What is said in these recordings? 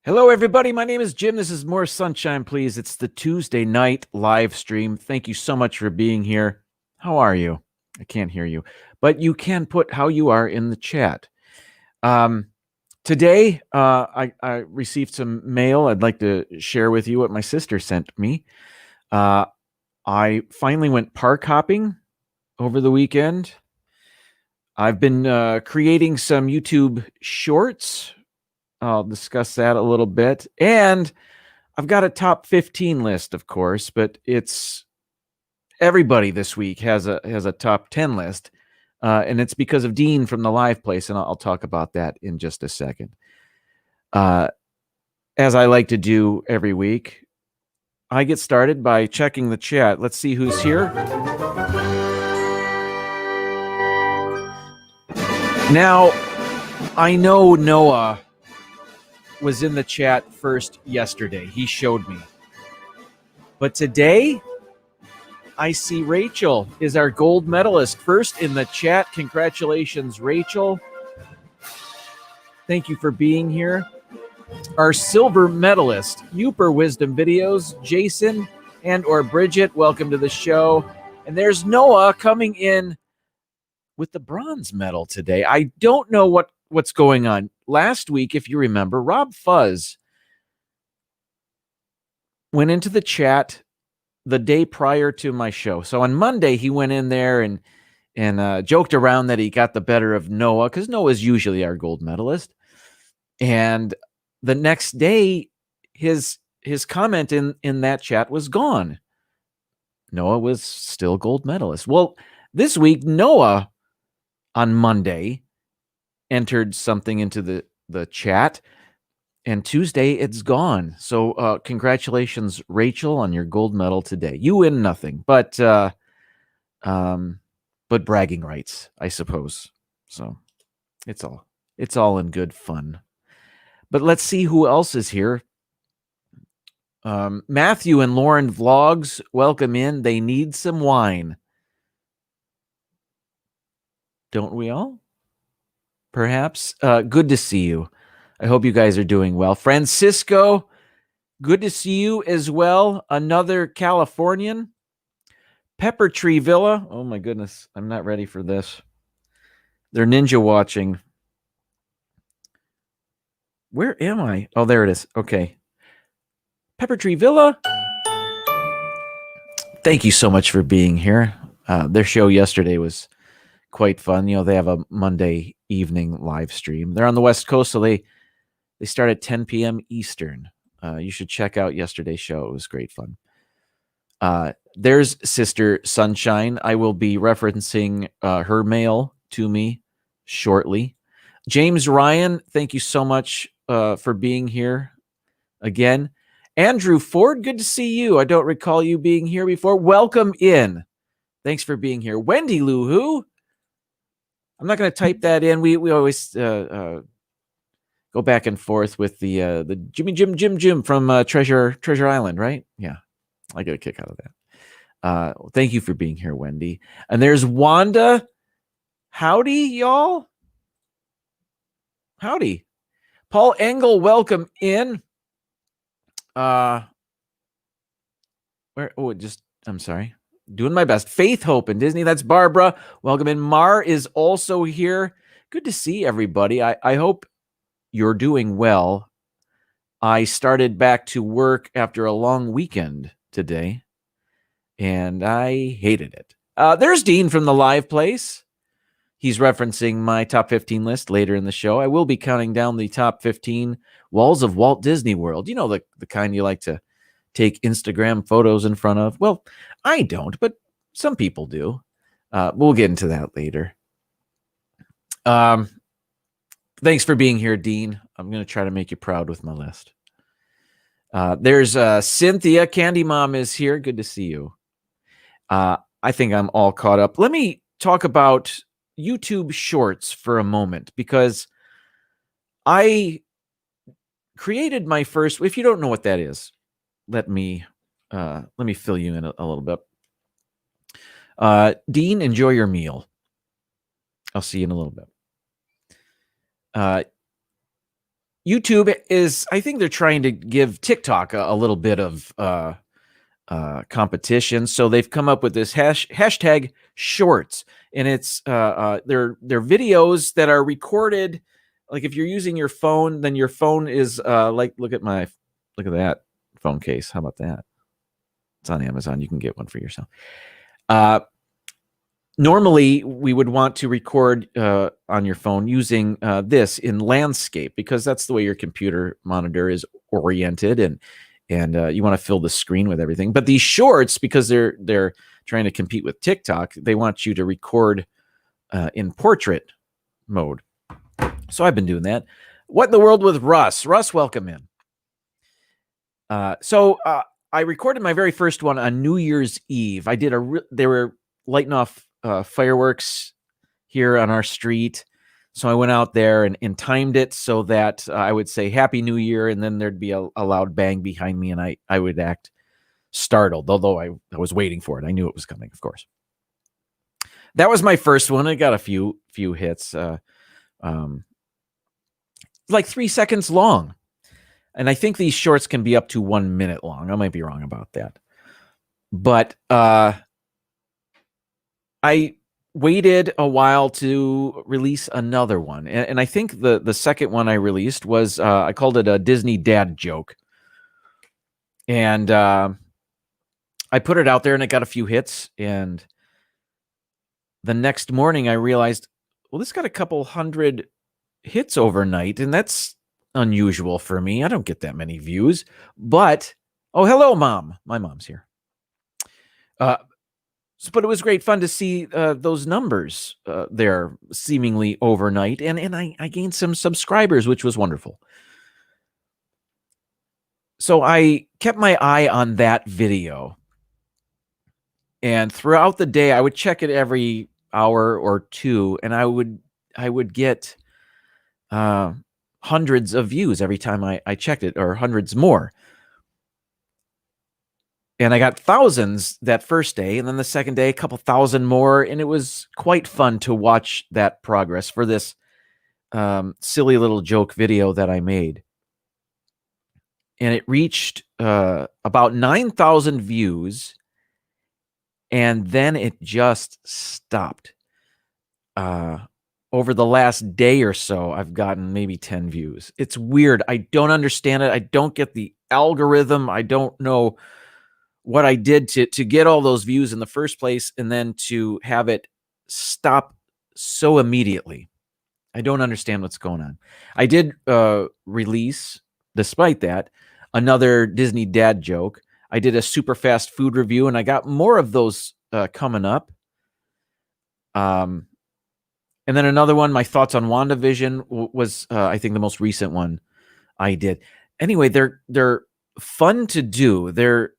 Hello, everybody. My name is Jim. This is More Sunshine, Please. It's the Tuesday night live stream. Thank you so much for being here. How are you? I can't hear you, but you can put how you are in the chat. Today, I received some mail. I'd like to share with you what my sister sent me. I finally went park hopping over the weekend. I've been creating some YouTube shorts. I'll discuss that a little bit. And I've got a top 15 list, of course, but it's everybody this week has a top 10 list. And it's because of Dean from the Live Place, and I'll talk about that in just a second. As I like to do every week, I get started by checking the chat. Let's see who's here. Now, I know Noah was in the chat first yesterday. He showed me. But today, I see Rachel is our gold medalist first in the chat. Congratulations, Rachel. Thank you for being here. Our silver medalist, Uper Wisdom Videos, Jason and or Bridget, welcome to the show. And there's Noah coming in with the bronze medal today. I don't know what's going on. Last week, if you remember, Rob Fuzz went into the chat the day prior to my show. So on Monday, he went in there and joked around that he got the better of Noah, because Noah's usually our gold medalist. And the next day, his comment in that chat was gone. Noah was still gold medalist. Well, this week, Noah on Monday entered something into the chat, and Tuesday it's gone. So congratulations, Rachel, on your gold medal today. You win nothing, but bragging rights, I suppose. So it's all in good fun. But let's see who else is here. Matthew and Lauren Vlogs, welcome in. They need some wine. Don't we all? Perhaps. Good to see you. I hope you guys are doing well. Francisco, good to see you as well. Another Californian. Pepper Tree Villa. Oh my goodness. I'm not ready for this. They're ninja watching. Where am I? Oh, there it is. Okay. Pepper Tree Villa. Thank you so much for being here. Their show yesterday was quite fun. You know, they have a Monday evening live stream. They're on the West Coast, so they start at 10 p.m. Eastern. You should check out yesterday's show. It was great fun. There's Sister Sunshine. I will be referencing her mail to me shortly. James Ryan, thank you so much for being here again. Andrew Ford, good to see you. I don't recall you being here before. Welcome in. Thanks for being here. Wendy Lou Who. I'm not going to type that in. We always go back and forth with the Jimmy Jim from Treasure Island, right? Yeah, I get a kick out of that. Thank you for being here, Wendy. And there's Wanda. Howdy, y'all. Howdy. Paul Engel, welcome in. I'm sorry. Doing my best. Faith Hope and Disney. That's Barbara. Welcome in. Mar is also here. Good to see everybody. I hope you're doing well. I started back to work after a long weekend today, and I hated it. There's Dean from the Live Place. He's referencing my top 15 list later in the show. I will be counting down the top 15 walls of Walt Disney World. You know, the kind you like to take Instagram photos in front of. Well, I don't, but some people do. We'll get into that later. Thanks for being here, Dean. I'm going to try to make you proud with my list. There's Cynthia. Candy Mom is here. Good to see you. I think I'm all caught up. Let me talk about YouTube Shorts for a moment, because I created my first. If you don't know what that is, let me fill you in a little bit. Dean, enjoy your meal. I'll see you in a little bit. YouTube is, I think they're trying to give TikTok a little bit of competition. So they've come up with this hashtag shorts, and it's they're videos that are recorded. Like if you're using your phone, then your phone is like, look at that phone case. How about that? It's on Amazon. You can get one for yourself. Normally, we would want to record on your phone using this in landscape, because that's the way your computer monitor is oriented, and you want to fill the screen with everything. But these shorts, because they're trying to compete with TikTok, they want you to record in portrait mode. So I've been doing that. What in the world with Russ? Russ, welcome in. So I recorded my very first one on New Year's Eve. I did they were lighting off fireworks here on our street. So I went out there and timed it so that I would say Happy New Year, and then there'd be a loud bang behind me, and I would act startled, although I was waiting for it. I knew it was coming, of course. That was my first one. I got a few hits, like 3 seconds long. And I think these shorts can be up to 1 minute long. I might be wrong about that. But I waited a while to release another one. And I think the second one I released was, I called it a Disney dad joke. And I put it out there, and it got a few hits. And the next morning I realized, well, this got a couple hundred hits overnight, and that's unusual for me. I don't get that many views. But, oh, hello, Mom. My mom's here. But it was great fun to see those numbers there seemingly overnight. And I gained some subscribers, which was wonderful. So I kept my eye on that video. And throughout the day, I would check it every hour or two, and I would get hundreds of views every time I checked it, or hundreds more. And I got thousands that first day, and then the second day, a couple thousand more. And it was quite fun to watch that progress for this silly little joke video that I made. And it reached about 9,000 views, and then it just stopped. Over the last day or so, I've gotten maybe 10 views. It's weird. I don't understand it. I don't get the algorithm. I don't know what I did to get all those views in the first place, and then to have it stop so immediately. I don't understand what's going on. I did release, despite that, another Disney dad joke. I did a super fast food review, and I got more of those coming up. And then another one, my thoughts on WandaVision, was I think the most recent one I did. Anyway, they're fun to do. They're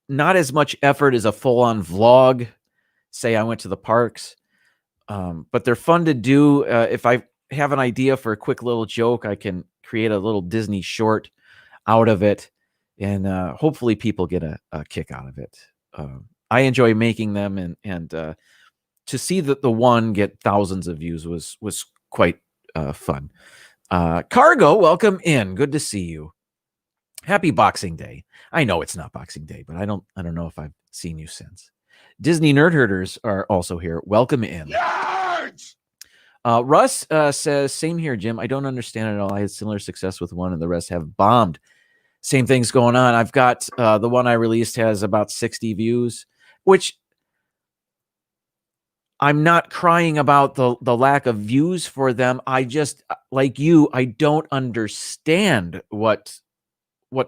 not as much effort as a full-on vlog. Say I went to the parks, but they're fun to do. If I have an idea for a quick little joke, I can create a little Disney short out of it, and hopefully people get a kick out of it. I enjoy making them, and to see that the one get thousands of views was quite fun. Cargo, welcome in. Good to see you. Happy Boxing Day. I know it's not Boxing Day, but I don't know if I've seen you since. Disney Nerd Herders are also here. Welcome in. Nerds! Russ says, same here, Jim. I don't understand it at all. I had similar success with one, and the rest have bombed. Same thing's going on. I've got the one I released has about 60 views, which I'm not crying about the lack of views for them. I just, like you, I don't understand what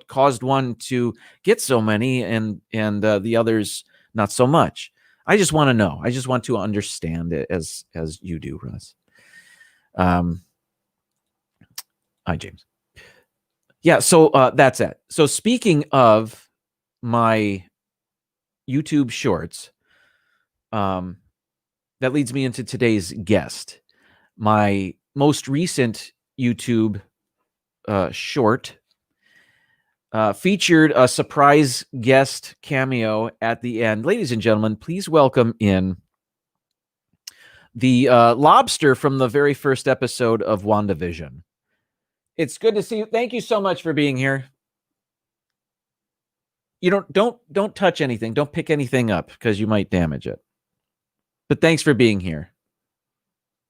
caused one to get so many and the others not so much. I just want to know. I just want to understand it as you do, Russ. Hi, James. Yeah, so that's it. So speaking of my YouTube shorts, that leads me into today's guest. My most recent YouTube short featured a surprise guest cameo at the end. Ladies and gentlemen, please welcome in the lobster from the very first episode of WandaVision. It's good to see you. Thank you so much for being here. You don't touch anything. Don't pick anything up because you might damage it. But thanks for being here.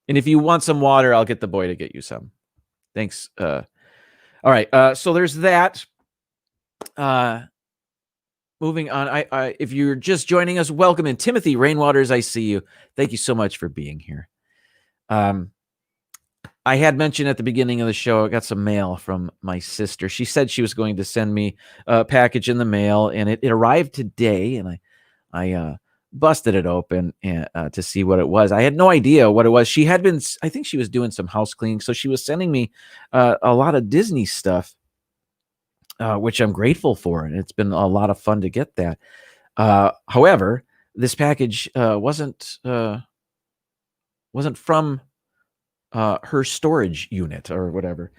And if you want some water, I'll get the boy to get you some. Thanks. All right. So there's that. Moving on. I if you're just joining us, welcome in. Timothy Rainwaters, I see you. Thank you so much for being here. I had mentioned at the beginning of the show, I got some mail from my sister. She said she was going to send me a package in the mail, and it arrived today, and I busted it open and, to see what it was. I had no idea what it was. She had been, I think she was doing some house cleaning, so she was sending me a lot of Disney stuff, which I'm grateful for, and it's been a lot of fun to get that. However, this package wasn't from her storage unit or whatever.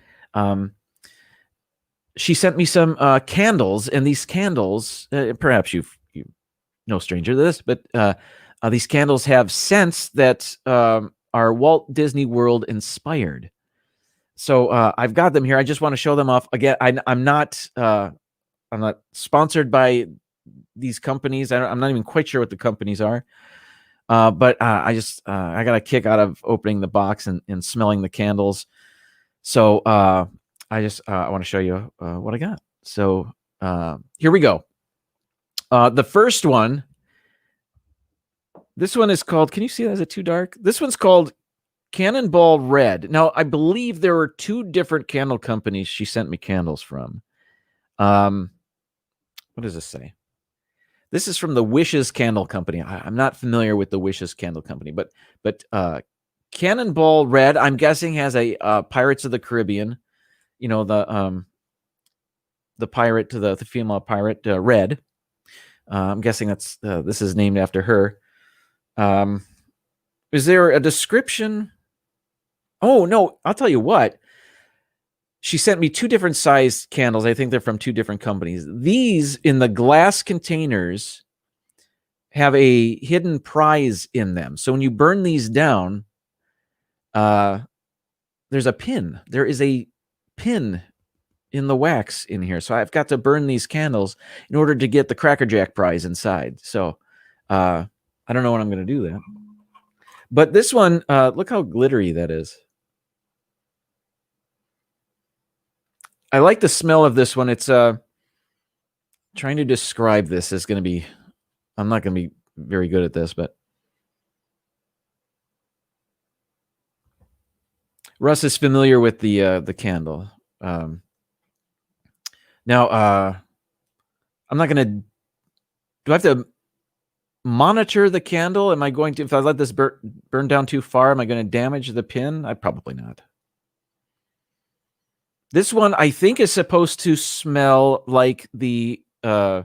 She sent me some candles, and these candles, perhaps you no stranger to this, but these candles have scents that are Walt Disney World inspired. So I've got them here. I just want to show them off again. I'm not sponsored by these companies. I'm not even quite sure what the companies are. But I got a kick out of opening the box and smelling the candles. So I want to show you what I got. So here we go. The first one, this one is called, can you see that? Is it too dark? This one's called Cannonball Red. Now, I believe there were two different candle companies she sent me candles from. What does this say? This is from the Wishes Candle Company. I'm not familiar with the Wishes Candle Company, but Cannonball Red, I'm guessing, has a Pirates of the Caribbean. You know, the pirate, to the female pirate, Red. I'm guessing that's this is named after her. Is there a description? Oh no, I'll tell you what. She sent me two different size candles. I think they're from two different companies. These in the glass containers have a hidden prize in them. So when you burn these down, there's a pin. There is a pin in the wax in here. So I've got to burn these candles in order to get the Cracker Jack prize inside. So I don't know when I'm going to do that. But this one, look how glittery that is. I like the smell of this one. It's trying to describe this is going to be, I'm not going to be very good at this, but Russ is familiar with the candle. Now, I'm not going to, do I have to monitor the candle? Am I going to, if I let this burn down too far, am I going to damage the pin? I probably not. This one, I think, is supposed to smell like the burning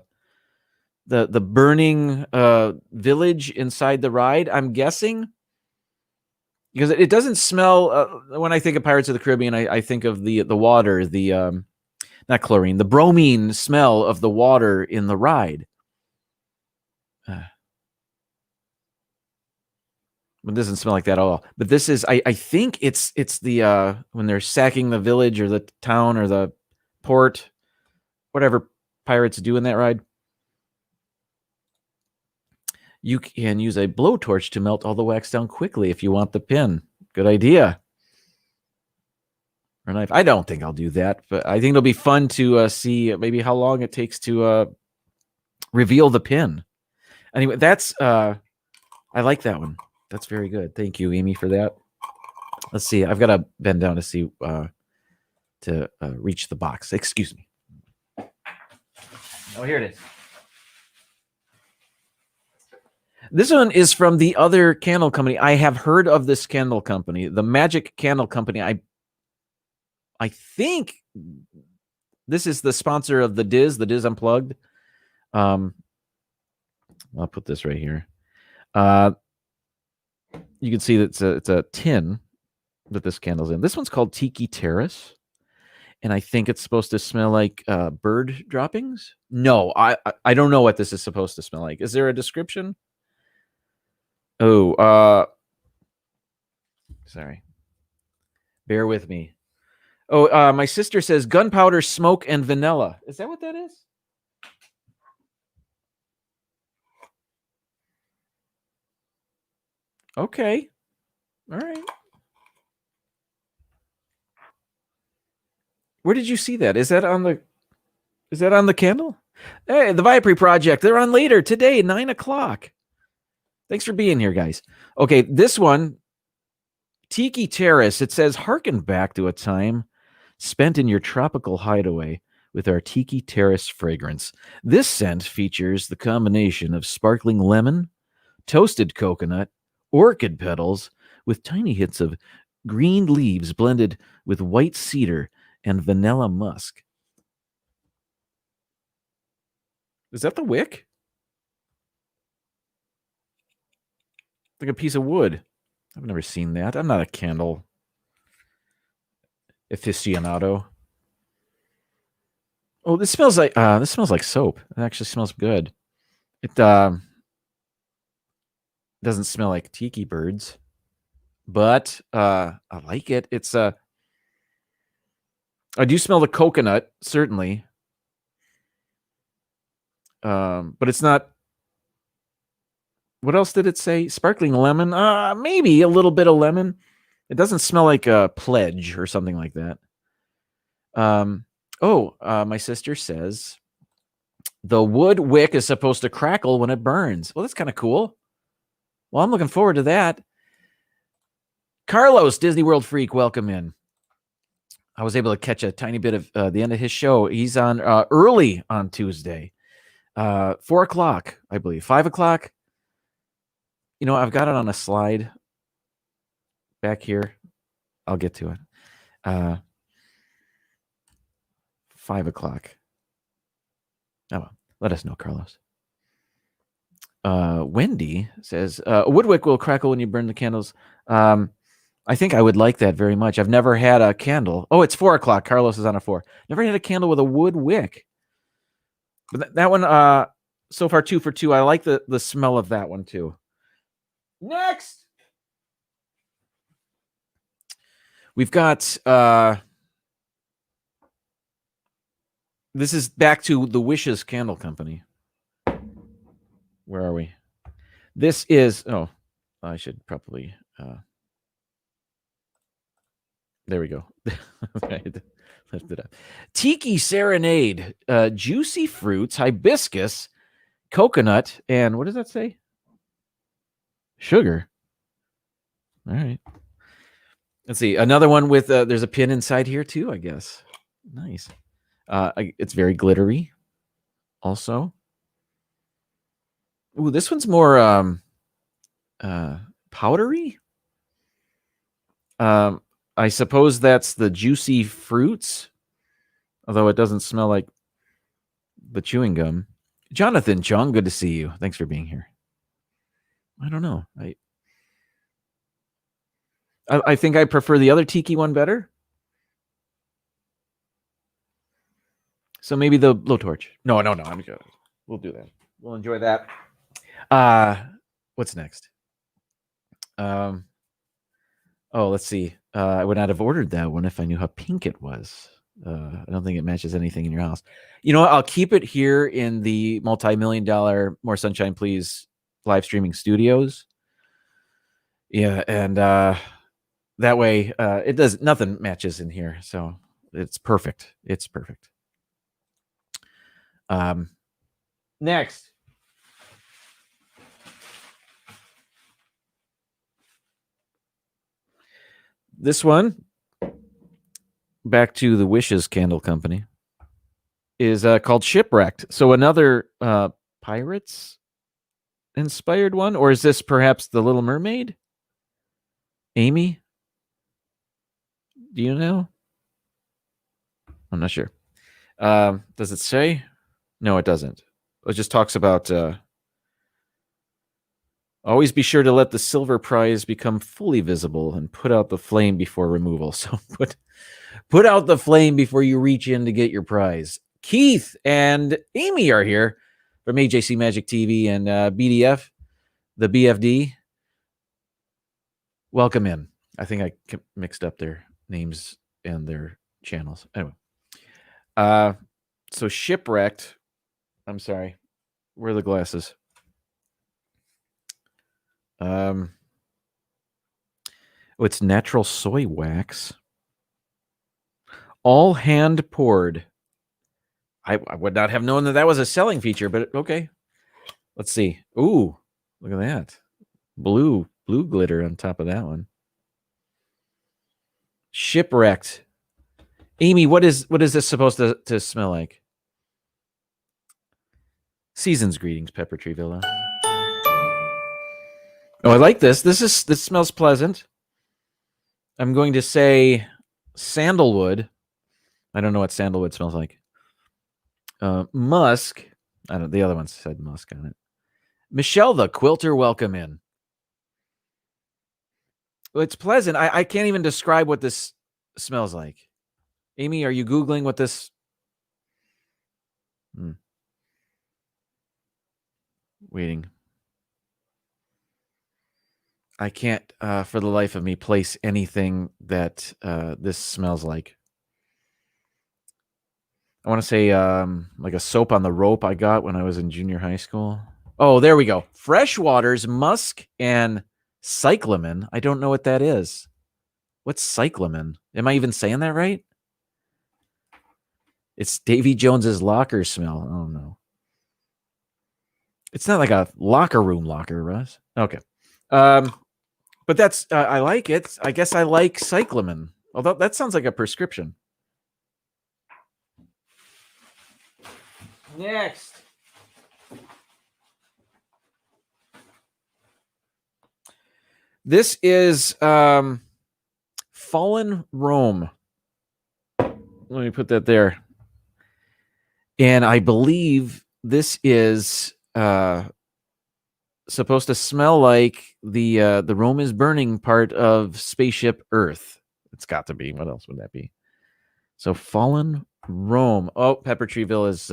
village inside the ride. I'm guessing, because it doesn't smell. When I think of Pirates of the Caribbean, I think of the water, the not chlorine, the bromine smell of the water in the ride. It doesn't smell like that at all. But this is, I think it's the when they're sacking the village or the town or the port, whatever pirates do in that ride. You can use a blowtorch to melt all the wax down quickly if you want the pin. Good idea. Or knife. I don't think I'll do that, but I think it'll be fun to see maybe how long it takes to reveal the pin. Anyway, that's I like that one. That's very good. Thank you, Amy, for that. Let's see. I've got to bend down to see to reach the box. Excuse me. Oh, here it is. This one is from the other candle company. I have heard of this candle company, the Magic Candle Company. I think this is the sponsor of the Diz Unplugged. I'll put this right here. You can see that it's a tin that this candle's in. This one's called Tiki Terrace, and I think it's supposed to smell like bird droppings. No, I don't know what this is supposed to smell like. Is there a description? Oh, sorry. Bear with me. Oh, my sister says gunpowder, smoke, and vanilla. Is that what that is? Okay. All right. Where did you see that? Is that on the candle? Hey, the Viper Project. They're on later today, 9:00. Thanks for being here, guys. Okay, this one, Tiki Terrace. It says, "Harken back to a time spent in your tropical hideaway with our Tiki Terrace fragrance. This scent features the combination of sparkling lemon, toasted coconut, orchid petals, with tiny hits of green leaves blended with white cedar and vanilla musk." Is that the wick? Like a piece of wood. I've never seen that. I'm not a candle aficionado. Oh, this smells like soap. It actually smells good. It doesn't smell like tiki birds, but I like it. It's I do smell the coconut, certainly. But it's not. What else did it say? Sparkling lemon? Maybe a little bit of lemon. It doesn't smell like a pledge or something like that. My sister says the wood wick is supposed to crackle when it burns. Well, that's kind of cool. Well, I'm looking forward to that. Carlos, Disney World Freak, welcome in. I was able to catch a tiny bit of the end of his show. He's on early on Tuesday, 4:00, I believe, 5:00. You know, I've got it on a slide back here. I'll get to it. 5:00. Oh, well, let us know, Carlos. Wendy says, a woodwick will crackle when you burn the candles. I think I would like that very much. I've never had a candle. Oh, it's 4:00. Carlos is on a 4. Never had a candle with a wood wick. But that one, so far 2 for 2. I like the smell of that one too. Next, we've got this is back to the Wishes Candle Company. Where are we? This is I should probably there we go. Lift it up. Tiki Serenade, juicy fruits, hibiscus, coconut, and what does that say? Sugar. All right. Let's see. Another one with there's a pin inside here too, I guess. Nice. It's very glittery also. Ooh, this one's more powdery. I suppose that's the juicy fruits, although it doesn't smell like the chewing gum. Jonathan Chung, good to see you. Thanks for being here. I don't know. I think I prefer the other tiki one better. So maybe the blowtorch. No. I'm good. We'll do that. We'll enjoy that. What's next? Let's see. I would not have ordered that one if I knew how pink it was. I don't think it matches anything in your house. You know what? I'll keep it here in the multi-million-dollar More Sunshine Please live streaming studios. Yeah, and that way it does nothing matches in here, so it's perfect. It's perfect. Next. This one, back to the Wishes Candle Company, is called Shipwrecked. So another pirates inspired one, or is this perhaps the Little Mermaid? Amy, do you know? I'm not sure. Does it say? No, it doesn't. It just talks about always be sure to let the silver prize become fully visible and put out the flame before removal. So put out the flame before you reach in to get your prize. Keith and Amy are here from AJC Magic TV and BDF, the BFD. Welcome in. I think I mixed up their names and their channels. Anyway, so Shipwrecked. I'm sorry. Where are the glasses? It's natural soy wax. All hand poured. I would not have known that was a selling feature, but okay. Let's see. Ooh, look at that. Blue glitter on top of that one. Shipwrecked. Amy, what is this supposed to smell like? Season's greetings, Pepper Tree Villa. Oh, I like this. This smells pleasant. I'm going to say sandalwood. I don't know what sandalwood smells like. Musk. I don't. The other one said musk on it. Michelle the quilter, welcome in. Well, it's pleasant. I can't even describe what this smells like. Amy, are you Googling what this? Waiting. I can't, for the life of me, place anything that this smells like. I want to say like a soap on the rope I got when I was in junior high school. Oh, there we go. Freshwaters, musk, and cyclamen. I don't know what that is. What's cyclamen? Am I even saying that right? It's Davy Jones's locker smell. Oh, no. It's not like a locker room locker, Russ. Okay. But that's, I like it. I guess I like cyclamen. Although that sounds like a prescription. Next. This is Fallen Rome. Let me put that there. And I believe this is supposed to smell like the Rome is burning part of Spaceship Earth. It's got to be. What else would that be? So Fallen Rome. Oh, Pepper Treeville is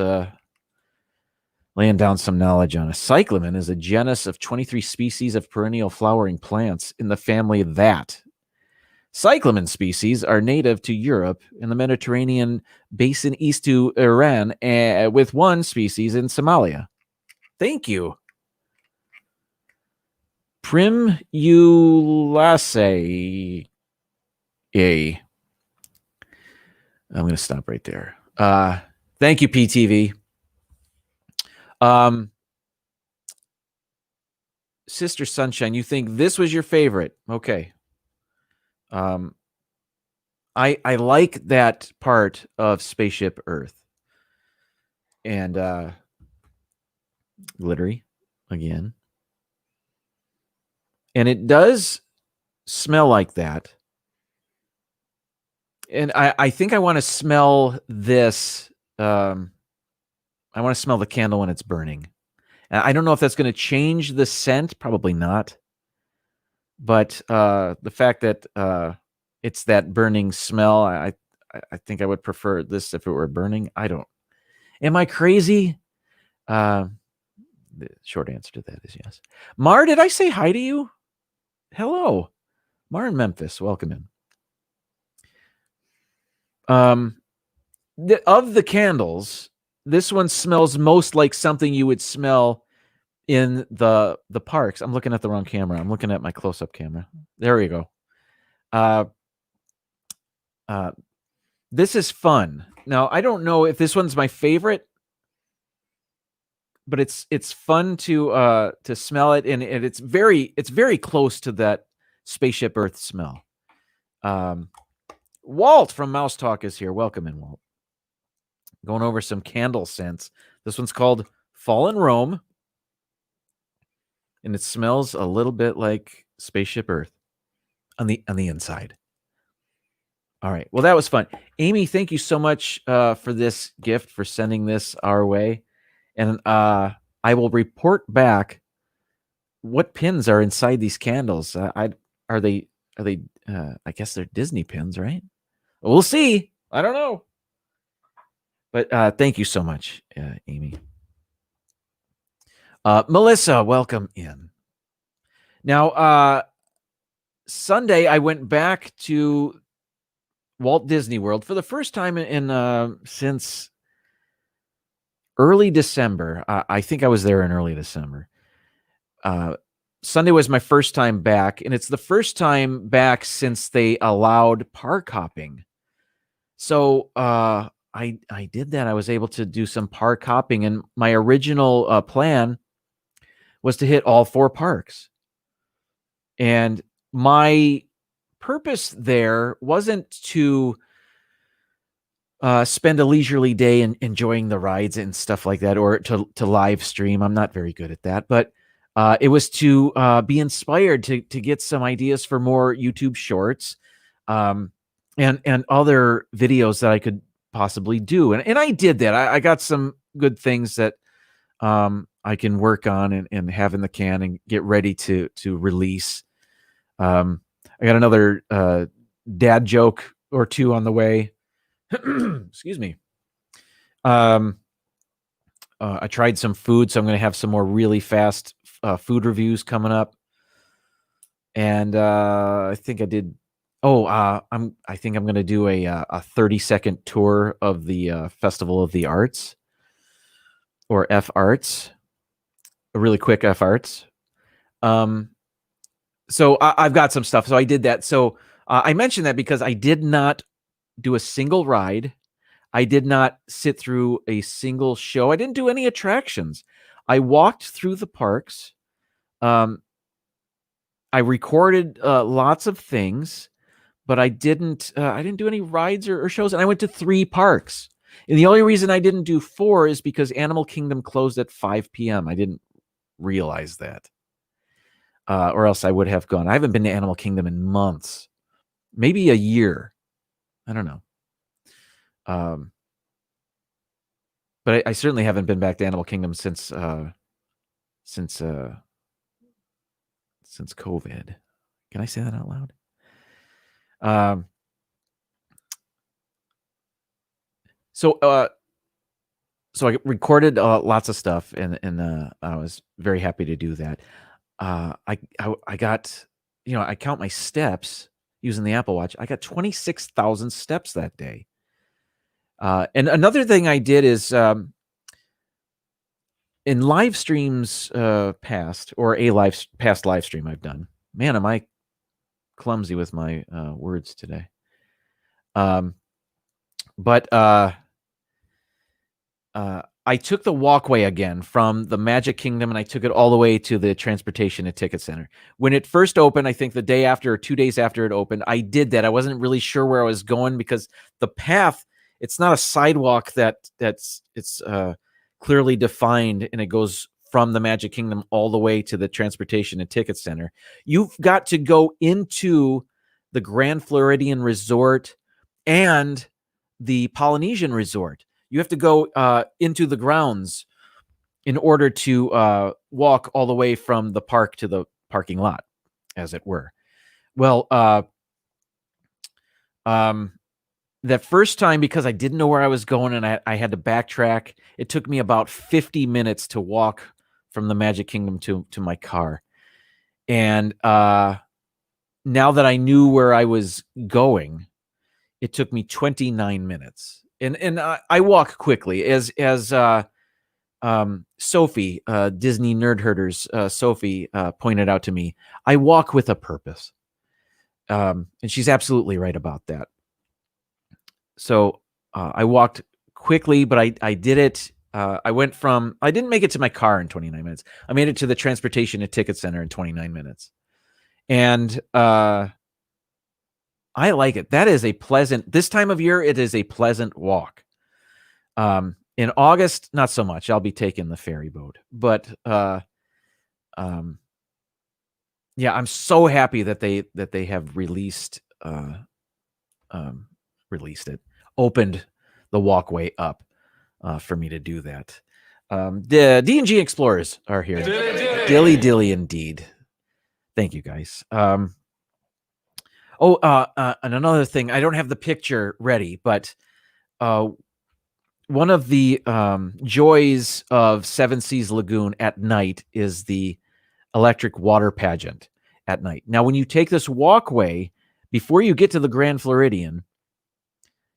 laying down some knowledge on it. Cyclamen is a genus of 23 species of perennial flowering plants in the family that. Cyclamen species are native to Europe and the Mediterranean basin east to Iran, with one species in Somalia. Thank you. Primulaceae. I'm going to stop right there. Thank you, PTV. Sister Sunshine, you think this was your favorite? Okay. I like that part of Spaceship Earth. And glittery again. And it does smell like that. And I think I want to smell this. I want to smell the candle when it's burning. And I don't know if that's going to change the scent. Probably not. But the fact that it's that burning smell, I think I would prefer this if it were burning. I don't. Am I crazy? The short answer to that is yes. Mar, did I say hi to you? Hello. Mar in Memphis. Welcome in. Of the candles, this one smells most like something you would smell in the parks. I'm looking at the wrong camera. I'm looking at my close-up camera. There we go. This is fun. Now, I don't know if this one's my favorite, but it's fun to smell it, and it's very close to that Spaceship Earth smell. Walt from Mouse Talk is here. Welcome in, Walt. Going over some candle scents. This one's called Fallen Rome, and it smells a little bit like Spaceship Earth on the inside. All right. Well, that was fun. Amy, thank you so much for this gift, for sending this our way. And I will report back what pins are inside these candles. Are they I guess they're Disney pins, right? We'll see. I don't know. But thank you so much, Amy. Melissa, welcome in. Now, Sunday, I went back to Walt Disney World for the first time since early December. I think I was there in early December. Sunday was my first time back, and it's the first time back since they allowed park hopping. So I did that. I was able to do some park hopping, and my original plan was to hit all 4 parks. And my purpose there wasn't to spend a leisurely day and enjoying the rides and stuff like that, or to live stream. I'm not very good at that, but it was to be inspired to get some ideas for more YouTube shorts, and other videos that I could possibly do. And I did that. I got some good things that I can work on and have in the can and get ready to release. I got another dad joke or two on the way. Excuse me. I tried some food, so I'm going to have some more really fast food reviews coming up. And I think I did. I think I'm going to do a 30-second tour of the Festival of the Arts, or F Arts, a really quick F Arts. So I've got some stuff. So I did that. So I mentioned that because I did not do a single ride. I did not sit through a single show. I didn't do any attractions. I walked through the parks. I recorded lots of things, but I didn't do any rides or shows. And I went to 3 parks. And the only reason I didn't do 4 is because Animal Kingdom closed at 5 p.m. I didn't realize that. Or else I would have gone. I haven't been to Animal Kingdom in months, maybe a year. I don't know. But I certainly haven't been back to Animal Kingdom since COVID. Can I say that out loud? So I recorded lots of stuff, and I was very happy to do that. I got, I count my steps using the Apple Watch. I got 26,000 steps that day. And another thing I did is in live streams past, or past live stream I've done. Man, am I clumsy with my words today. But I took the walkway again from the Magic Kingdom, and I took it all the way to the Transportation and Ticket Center. When it first opened, I think the day after or 2 days after it opened, I did that. I wasn't really sure where I was going because the path, it's not a sidewalk it's clearly defined, and it goes from the Magic Kingdom all the way to the Transportation and Ticket Center. You've got to go into the Grand Floridian Resort and the Polynesian Resort. You have to go into the grounds in order to walk all the way from the park to the parking lot, as it were. Well, that first time, because I didn't know where I was going and I had to backtrack, it took me about 50 minutes to walk from the Magic Kingdom to my car. And now that I knew where I was going, it took me 29 minutes. And I walk quickly, as Sophie, Disney Nerd Herders, Sophie pointed out to me. I walk with a purpose, and she's absolutely right about that. So I walked quickly, but I did it. I didn't make it to my car in 29 minutes. I made it to the Transportation and Ticket Center in 29 minutes, and I like it. That is this time of year, it is a pleasant walk. In August, not so much. I'll be taking the ferry boat, but yeah, I'm so happy that they have released it, opened the walkway up for me to do that. The D&G Explorers are here. Dilly indeed. Thank you, guys. And another thing, I don't have the picture ready, but one of the joys of Seven Seas Lagoon at night is the electric water pageant at night. Now, when you take this walkway, before you get to the Grand Floridian,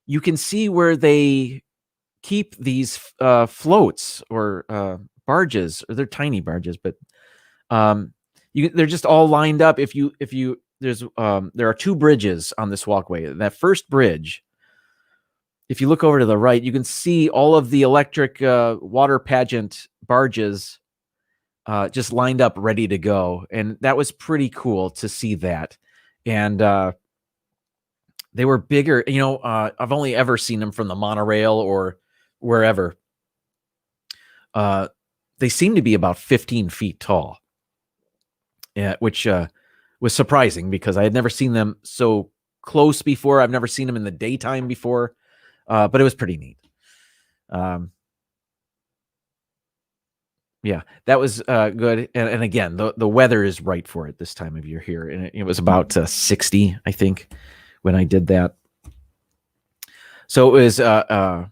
you can see where they keep these floats or barges, or they're tiny barges, but they're just all lined up. If you there are two bridges on this walkway. That first bridge, if you look over to the right, you can see all of the electric water pageant barges just lined up, ready to go, and that was pretty cool to see that. And they were bigger. I've only ever seen them from the monorail or wherever. They seem to be about 15 feet tall, which was surprising because I had never seen them so close before. I've never seen them in the daytime before, but it was pretty neat. Yeah, that was good. And again, the weather is right for it this time of year here. And it was about 60, I think, when I did that. So it was, I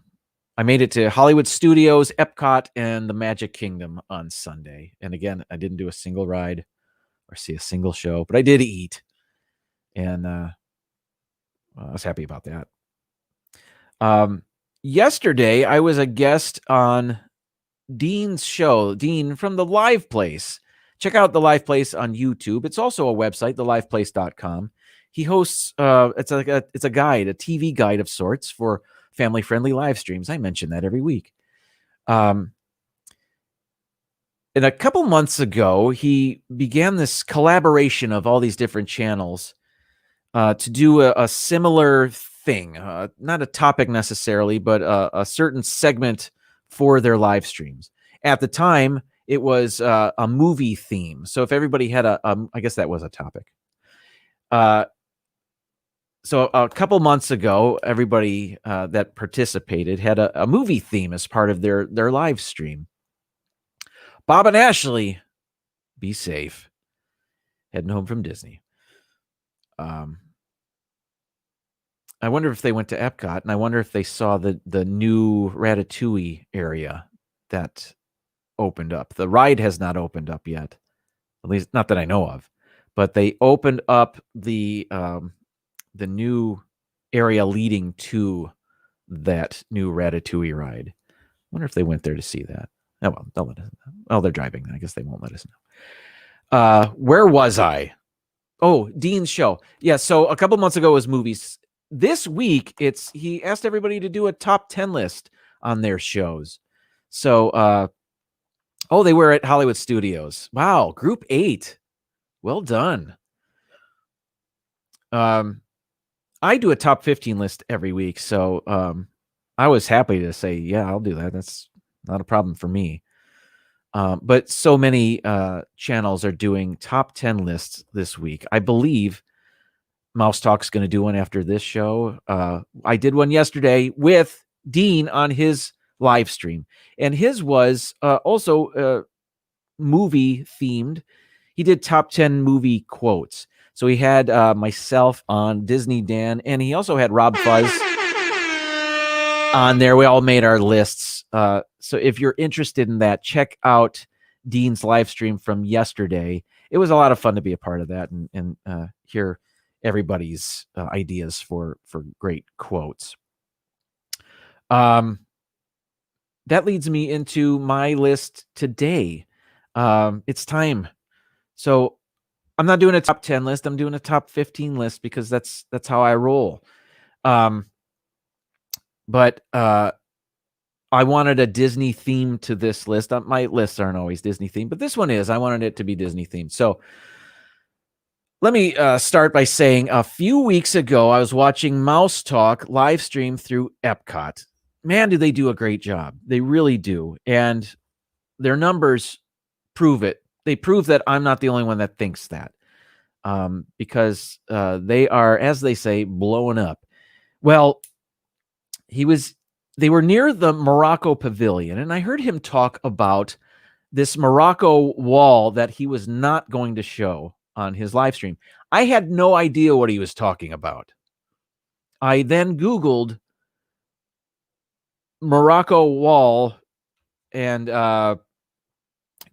made it to Hollywood Studios, Epcot, and the Magic Kingdom on Sunday. And again, I didn't do a single ride or see a single show, but I did eat. And I was happy about that. Yesterday, I was a guest on Dean's show, Dean from the Live Place. Check out the Live Place on YouTube. It's also a website, theliveplace.com. He hosts it's a guide, a TV guide of sorts for family-friendly live streams. I mention that every week. And a couple months ago, he began this collaboration of all these different channels to do a similar thing, not a topic necessarily, but a certain segment for their live streams. At the time, it was a movie theme. So if everybody had I guess that was a topic. So a couple months ago, everybody that participated had a movie theme as part of their live stream. Bob and Ashley, be safe. Heading home from Disney. I wonder if they went to Epcot, and I wonder if they saw the new Ratatouille area that opened up. The ride has not opened up yet, at least not that I know of. But they opened up the new area leading to that new Ratatouille ride. I wonder if they went there to see that. Oh, well, they'll let us know. Oh, they're driving. I guess they won't let us know. Where was I? Oh, Dean's show. Yeah, so a couple months ago was movies. This week, he asked everybody to do a top 10 list on their shows. So, they were at Hollywood Studios. Wow, Group 8. Well done. I do a top 15 list every week, so I was happy to say, yeah, I'll do that. That's not a problem for me. But so many channels are doing top 10 lists this week. I believe Mouse Talk's going to do one after this show. I did one yesterday with Dean on his live stream, and his was also movie themed. He did top 10 movie quotes. So he had myself on, Disney Dan, and he also had Rob Fuzz on there. We all made our lists. So if you're interested in that, check out Dean's live stream from yesterday. It was a lot of fun to be a part of that and hear everybody's ideas for great quotes. That leads me into my list today. It's time. So I'm not doing a top 10 list. I'm doing a top 15 list because that's how I roll. But I wanted a Disney theme to this list. My lists aren't always Disney themed, but this one is. I wanted it to be Disney themed. So let me start by saying a few weeks ago, I was watching Mouse Talk live stream through Epcot. Man, do they do a great job. They really do. And their numbers prove it. They prove that I'm not the only one that thinks that, because they are, as they say, blowing up. Well, they were near the Morocco Pavilion, and I heard him talk about this Morocco wall that he was not going to show on his live stream. I had no idea what he was talking about. I then Googled Morocco wall and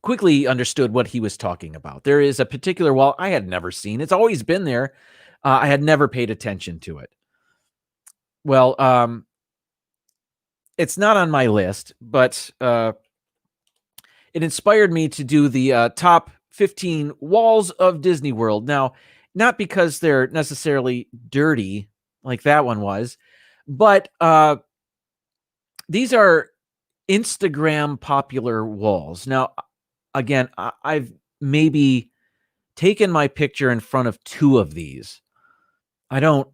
quickly understood what he was talking about. There is a particular wall I had never seen. It's always been there. I had never paid attention to it. Well, it's not on my list, but it inspired me to do the top 15 walls of Disney World. Now, not because they're necessarily dirty like that one was, but these are Instagram popular walls. Now, again, I've maybe taken my picture in front of two of these. I don't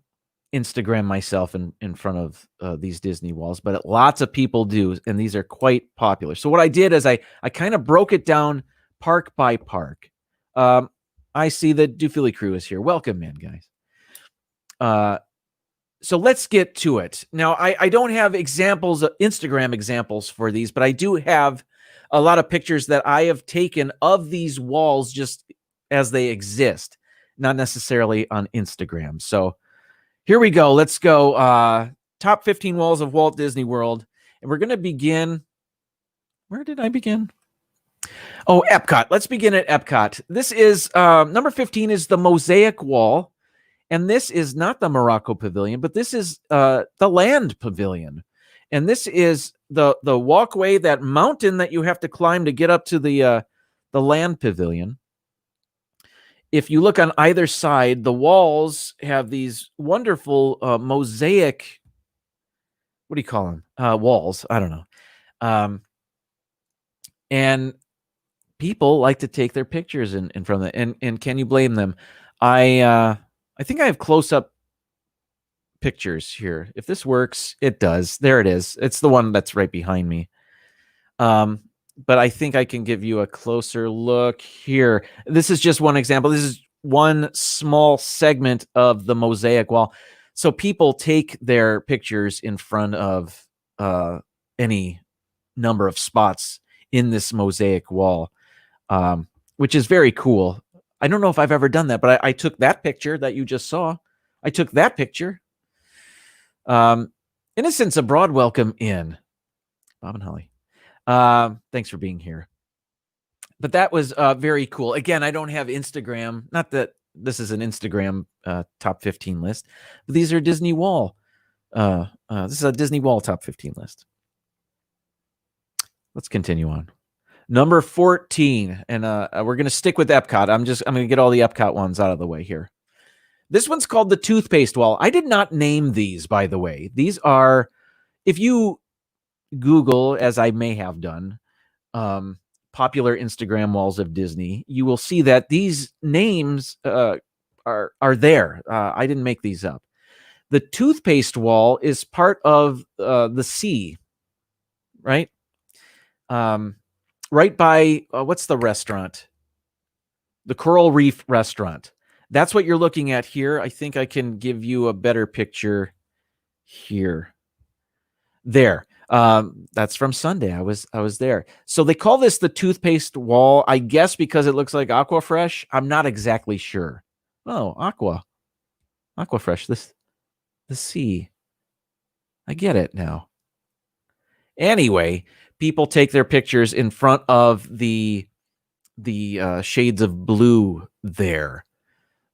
Instagram myself in front of these Disney walls, but lots of people do, and these are quite popular. So what I did is I kind of broke it down park by park. I see the Doofily crew is here. Welcome in, guys. So let's get to it. Now, I don't have examples, Instagram examples for these, but I do have a lot of pictures that I have taken of these walls just as they exist, not necessarily on Instagram. So here we go. Let's go. Top 15 walls of Walt Disney World. And we're going to begin. Where did I begin? Oh, Epcot. Let's begin at Epcot. This is number 15 is the Mosaic Wall. And this is not the Morocco Pavilion, but this is the Land Pavilion. And this is the walkway, that mountain that you have to climb to get up to the Land Pavilion. If you look on either side, the walls have these wonderful mosaic, what do you call them? Walls. I don't know. And people like to take their pictures in front of it. And can you blame them? I think I have close-up pictures here. If this works, it does. There it is. It's the one that's right behind me. But I think I can give you a closer look here. This is just one example. This is one small segment of the Mosaic Wall. So people take their pictures in front of any number of spots in this Mosaic Wall, which is very cool. I don't know if I've ever done that, but I took that picture that you just saw. I took that picture. Innocence Abroad, welcome in. Bob and Holly. Thanks for being here. But that was very cool. Again, I don't have Instagram. Not that this is an Instagram top 15 list. But these are Disney Wall. This is a Disney Wall top 15 list. Let's continue on. Number 14, and we're going to stick with Epcot. I'm going to get all the Epcot ones out of the way here. This one's called the Toothpaste Wall. I did not name these, by the way. These are, if you Google, as I may have done, popular Instagram walls of Disney, you will see that these names are there. I didn't make these up. The Toothpaste Wall is part of the sea, right? Right by, what's the restaurant? The Coral Reef Restaurant. That's what you're looking at here. I think I can give you a better picture here. There. That's from Sunday. I was there. So they call this the Toothpaste Wall, I guess because it looks like Aquafresh. I'm not exactly sure. Oh, Aquafresh, the sea. I get it now. Anyway, people take their pictures in front of the shades of blue there.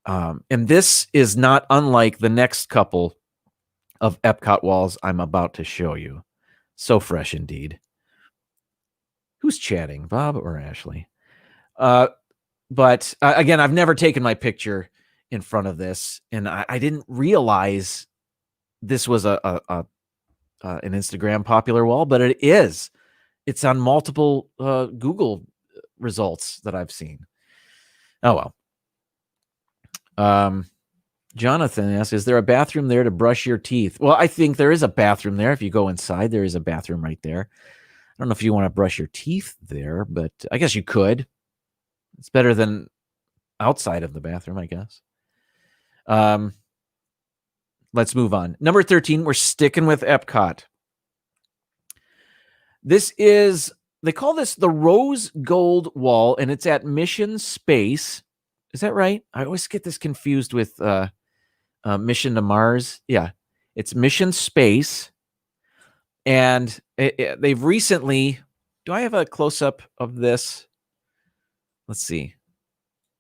And this is not unlike the next couple of Epcot walls I'm about to show you. So fresh indeed. Who's chatting, Bob or Ashley? But again, I've never taken my picture in front of this, and I didn't realize this was an Instagram popular wall, but it is. It's on multiple Google results that I've seen. Oh well. Jonathan asks, is there a bathroom there to brush your teeth? Well, I think there is a bathroom there. If you go inside, there is a bathroom right there. I don't know if you want to brush your teeth there, but I guess you could. It's better than outside of the bathroom, I guess. Let's move on. Number 13, we're sticking with Epcot. This is, they call this the Rose Gold Wall, and it's at Mission Space. Is that right? I always get this confused with Mission to Mars. Yeah, it's Mission Space. And they've recently, do I have a close-up of this? Let's see.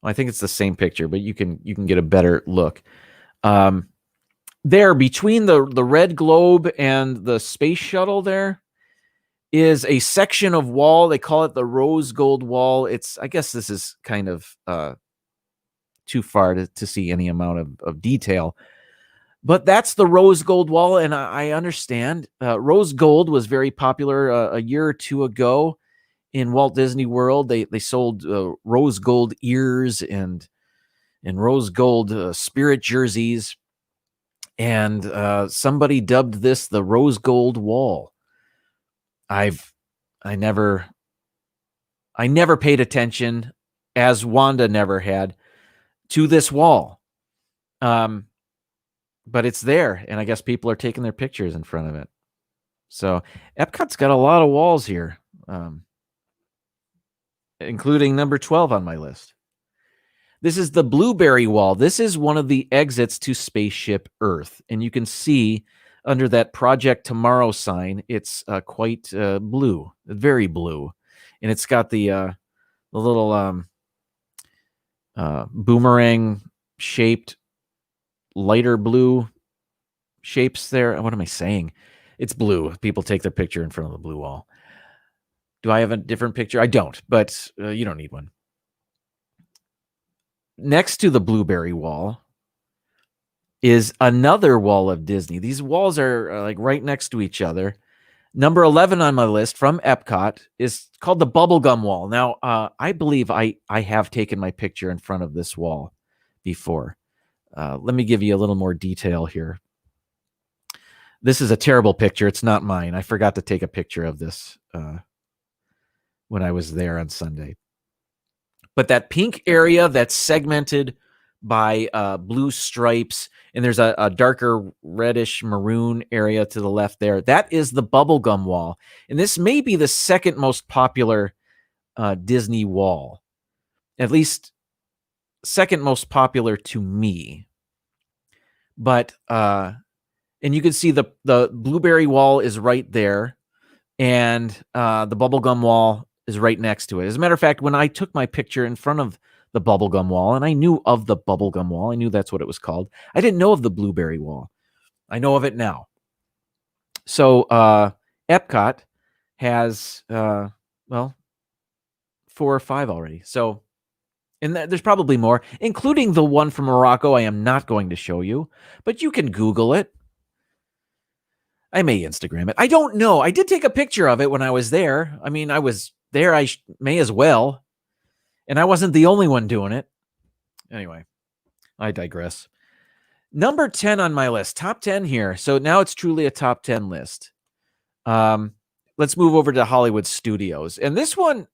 Well, I think it's the same picture, but you can get a better look. there between the red globe and the space shuttle there is a section of wall. They call it the rose gold wall. I guess this is kind of too far to see any amount of detail. But that's the rose gold wall, and I understand. Rose gold was very popular a year or two ago in Walt Disney World. They sold rose gold ears and rose gold spirit jerseys, and somebody dubbed this the rose gold wall. I never paid attention, as Wanda never had, to this wall. But it's there, and I guess people are taking their pictures in front of it. So Epcot's got a lot of walls here, including number 12 on my list. This is the Blueberry Wall. This is one of the exits to Spaceship Earth, and you can see under that Project Tomorrow sign, it's quite blue, very blue, and it's got the little boomerang-shaped lighter blue shapes there. What am I saying? It's blue. People take their picture in front of the blue wall. Do I have a different picture? I don't, but you don't need one. Next to the Blueberry Wall is another wall of Disney. These walls are like right next to each other. Number 11 on my list from Epcot is called the Bubblegum Wall. Now, I believe I have taken my picture in front of this wall before. Let me give you a little more detail here. This is a terrible picture. It's not mine. I forgot to take a picture of this when I was there on Sunday. But that pink area that's segmented by blue stripes, and there's a darker reddish maroon area to the left there, that is the Bubblegum Wall. And this may be the second most popular Disney wall, at least second most popular to me. But and you can see the Blueberry Wall is right there, and the Bubblegum Wall is right next to it. As a matter of fact, when I took my picture in front of the Bubblegum Wall, and I knew of the Bubblegum Wall, I knew that's what it was called. I didn't know of the Blueberry Wall. I know of it now. So Epcot has 4 or 5 already. So, and there's probably more, including the one from Morocco I am not going to show you, but you can Google it. I may Instagram it. I don't know. I did take a picture of it when I was there. I mean, I was there. I may as well. And I wasn't the only one doing it. Anyway, I digress. Number 10 on my list. Top 10 here. So now it's truly a top 10 list. Let's move over to Hollywood Studios. And this one,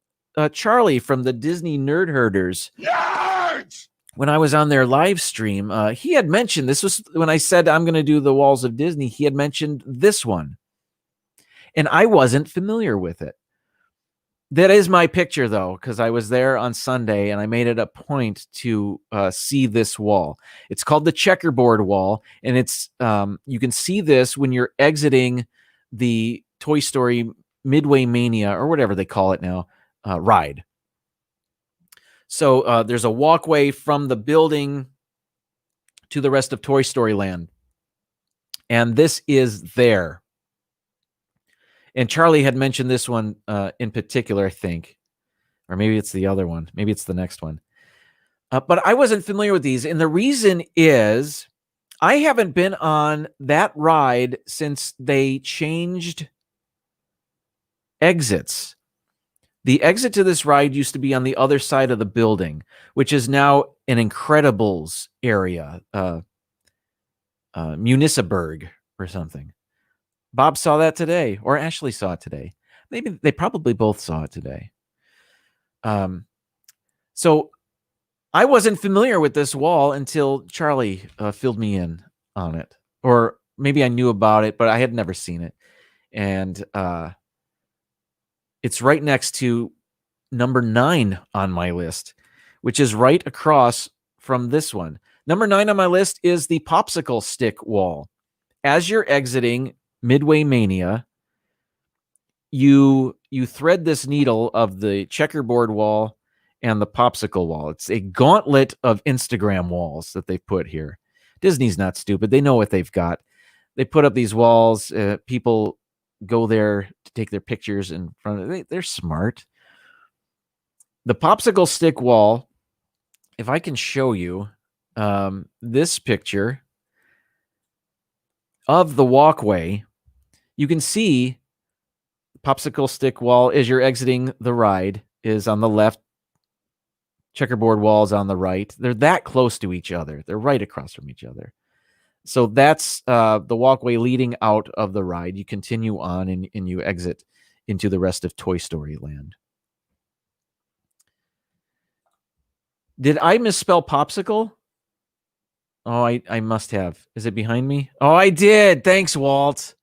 Charlie from the Disney Nerd Herders. Nerds! When I was on their live stream, he had mentioned, this was when I said I'm going to do the Walls of Disney, he had mentioned this one. And I wasn't familiar with it. That is my picture, though, because I was there on Sunday, and I made it a point to see this wall. It's called the Checkerboard Wall, and it's you can see this when you're exiting the Toy Story Midway Mania, or whatever they call it now, ride. So there's a walkway from the building to the rest of Toy Story Land, and this is there. And Charlie had mentioned this one in particular, I think. Or maybe it's the other one. Maybe it's the next one. But I wasn't familiar with these. And the reason is I haven't been on that ride since they changed exits. The exit to this ride used to be on the other side of the building, which is now an Incredibles area. Municiberg or something. Bob saw that today, or Ashley saw it today. Maybe they probably both saw it today. So I wasn't familiar with this wall until Charlie filled me in on it. Or maybe I knew about it, but I had never seen it. And it's right next to number 9 on my list, which is right across from this one. Number 9 on my list is the Popsicle Stick Wall. As you're exiting Midway Mania, you thread this needle of the Checkerboard Wall and the Popsicle Wall. It's a gauntlet of Instagram walls that they've put here. Disney's not stupid. They know what they've got. They put up these walls. People go there to take their pictures in front of it. They're smart. The popsicle stick wall, if I can show you this picture of the walkway, you can see popsicle stick wall as you're exiting the ride is on the left. Checkerboard walls on the right. They're that close to each other. They're right across from each other. So that's the walkway leading out of the ride. You continue on and you exit into the rest of Toy Story Land. Did I misspell popsicle? Oh, I must have. Is it behind me? Oh, I did. Thanks, Walt.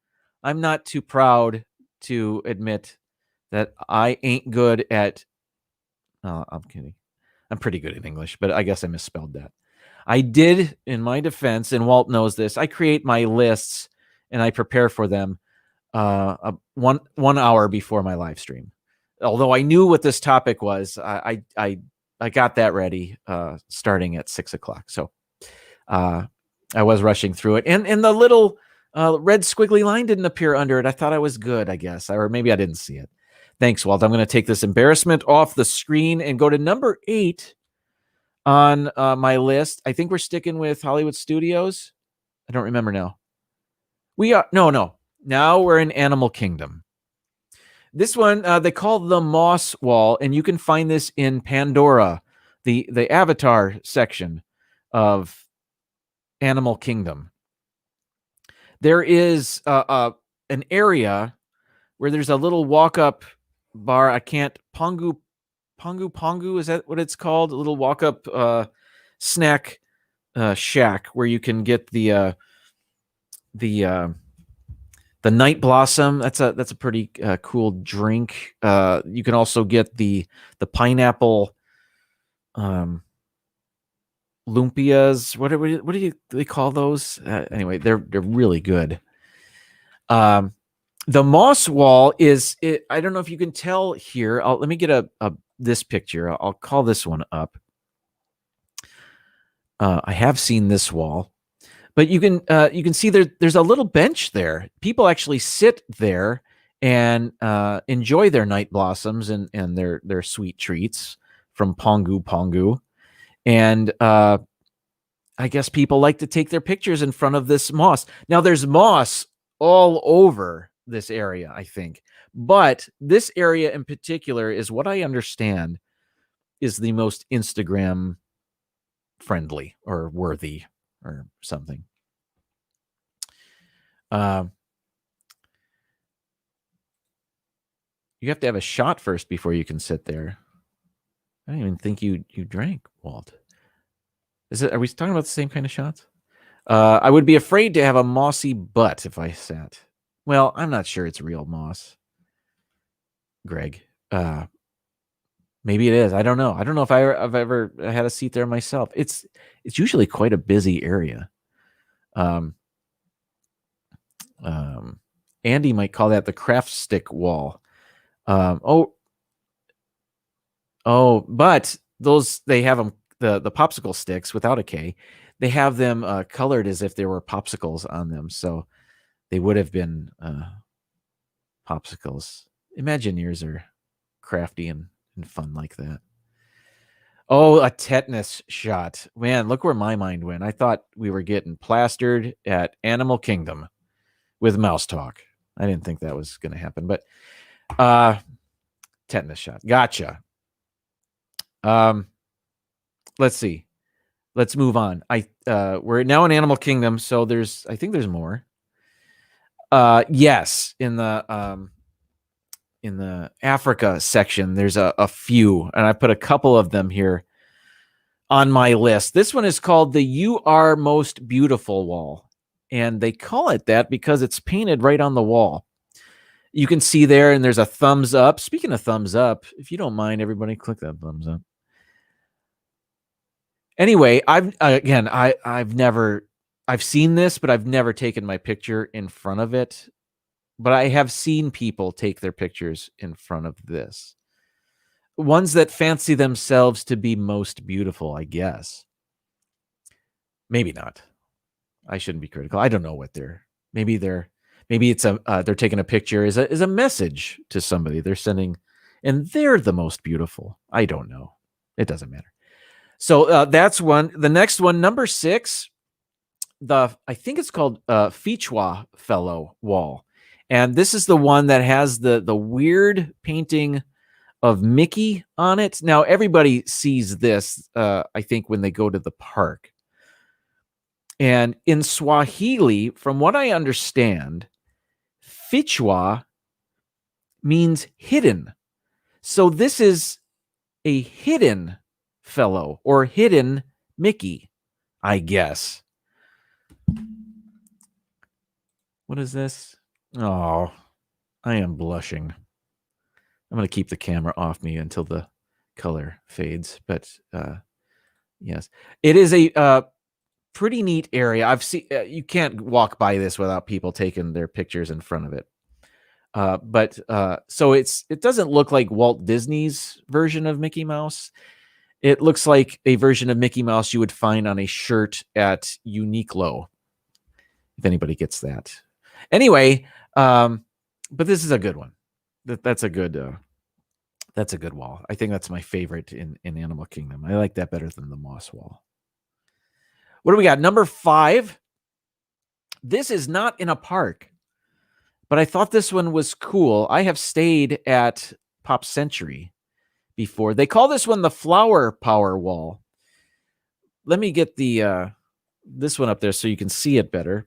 I'm not too proud to admit that I ain't good at... Oh, I'm kidding. I'm pretty good at English, but I guess I misspelled that. I did, in my defense, and Walt knows this, I create my lists and I prepare for them 1 hour before my live stream. Although I knew what this topic was, I got that ready starting at 6 o'clock. So I was rushing through it. And the little red squiggly line didn't appear under it. I thought I was good, I guess. Or maybe I didn't see it. Thanks, Walt. I'm going to take this embarrassment off the screen and go to number 8 on my list. I think we're sticking with Hollywood Studios. I don't remember now. We are... No. Now we're in Animal Kingdom. This one they call the Moss Wall, and you can find this in Pandora, the Avatar section of Animal Kingdom. There is an area where there's a little walk-up bar. I can't... Pongu, is that what it's called? A little walk-up snack shack where you can get the Night Blossom. That's a pretty cool drink. You can also get the pineapple lumpias. What do they call those? Anyway, they're really good. The Moss Wall is... I don't know if you can tell here. Let me get this picture. I'll call this one up. I have seen this wall, but you can see there's a little bench there. People actually sit there and enjoy their night blossoms and their sweet treats from Pongu. And I guess people like to take their pictures in front of this moss. Now there's moss all over this area, I think. But this area in particular is what I understand is the most Instagram friendly or worthy or something. You have to have a shot first before you can sit there. I don't even think you drank, Walt. Are we talking about the same kind of shots? I would be afraid to have a mossy butt if I sat. Well, I'm not sure it's real moss, Greg. Maybe it is. I don't know. I don't know if I've ever had a seat there myself. It's usually quite a busy area. Andy might call that the craft stick wall. But those, they have them, the popsicle sticks without a K. They have them colored as if there were popsicles on them. So they would have been popsicles. Imagineers are crafty and fun like that. Oh, a tetanus shot. Man, look where my mind went. I thought we were getting plastered at Animal Kingdom with mouse talk. I didn't think that was going to happen, but tetanus shot. Gotcha. Let's see. Let's move on. We're now in Animal Kingdom, so I think there's more. Yes, in the Africa section, there's a few, and I put a couple of them here on my list. This one is called the You Are Most Beautiful Wall, and they call it that because it's painted right on the wall. You can see there, and there's a thumbs up. Speaking of thumbs up, if you don't mind, everybody click that thumbs up. Anyway, I've seen this, but I've never taken my picture in front of it. But I have seen people take their pictures in front of this. Ones that fancy themselves to be most beautiful, I guess. Maybe not. I shouldn't be critical. I don't know what maybe it's they're taking a picture as a message to somebody. They're sending, and they're the most beautiful. I don't know. It doesn't matter. So that's one. The next one, number 6, I think it's called Fichua Fellow Wall. And this is the one that has the weird painting of Mickey on it. Now, everybody sees this, I think, when they go to the park. And in Swahili, from what I understand, Fichua means hidden. So this is a hidden fellow or hidden Mickey, I guess. What is this? Oh, I am blushing. I'm going to keep the camera off me until the color fades. But yes, it is a pretty neat area. I've seen you can't walk by this without people taking their pictures in front of it. But so it doesn't look like Walt Disney's version of Mickey Mouse. It looks like a version of Mickey Mouse you would find on a shirt at Uniqlo, if anybody gets that. Anyway, but this is a good one. That's a good wall. I think that's my favorite in Animal Kingdom. I like that better than the Moss Wall. What do we got? Number 5. This is not in a park, but I thought this one was cool. I have stayed at Pop Century before. They call this one the Flower Power Wall. Let me get this one up there so you can see it better.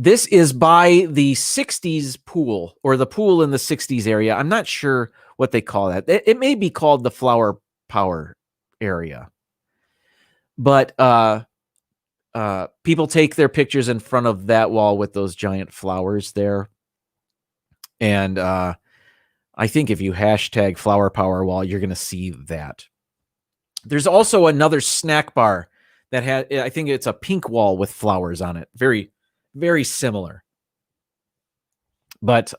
This is by the 60s pool, or the pool in the 60s area. I'm not sure what they call that. It may be called the Flower Power area. But people take their pictures in front of that wall with those giant flowers there. And I think if you hashtag Flower Power Wall, you're going to see that. There's also another snack bar that has, I think it's a pink wall with flowers on it. Very, very similar. But,